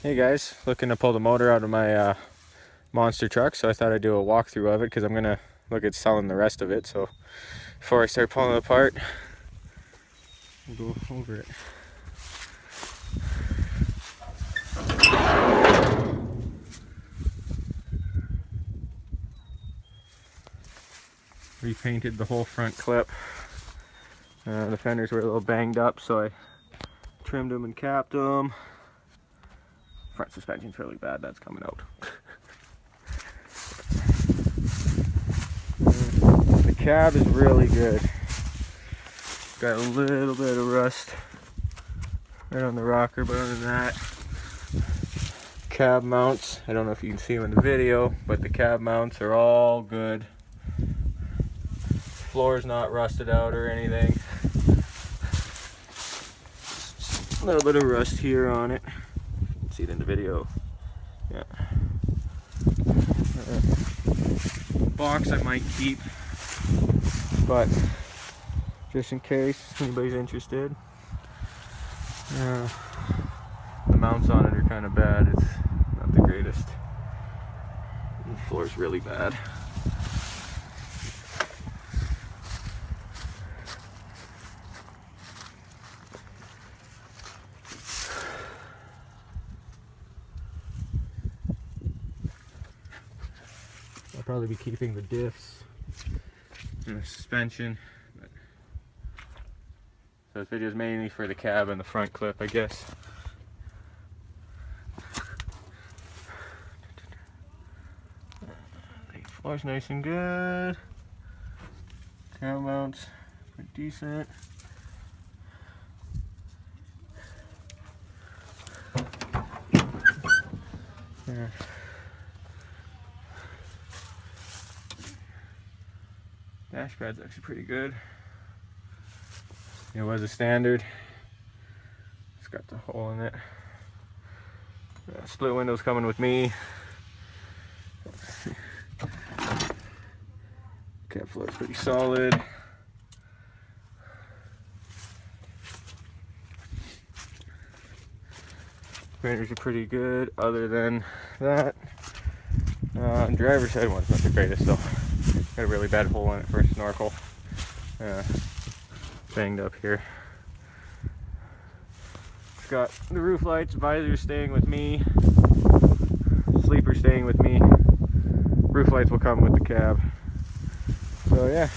Hey guys, looking to pull the motor out of my monster truck, so I thought I'd do a walkthrough of it because I'm gonna look at selling the rest of it. So before I start pulling it apart, we'll go over it. Repainted the whole front clip. The fenders were a little banged up, so I trimmed them and capped them. Front suspension's really bad, that's coming out. The cab is really good. Got a little bit of rust right on the rocker, but other than that, cab mounts, I don't know if you can see them in the video, but the cab mounts are all good. Floor's not rusted out or anything. A little bit of rust here on it. You can see it in the video. Yeah. Box I might keep, but just in case anybody's interested. The mounts on it are kind of bad. It's not the greatest. The floor's really bad. I'll probably be keeping the diffs and the suspension. So this video is mainly for the cab and the front clip, I guess. The floor's nice and good. Cab mounts pretty decent. Yeah. Dash pad's actually pretty good. It was a standard. It's got the hole in it. Split windows coming with me. Cab floor is pretty solid. Fenders are pretty good. Other than that, driver's side one's not the greatest though. Got a really bad hole in it for a snorkel. Banged up here. It's got the roof lights, visor staying with me, sleeper staying with me. Roof lights will come with the cab. So yeah.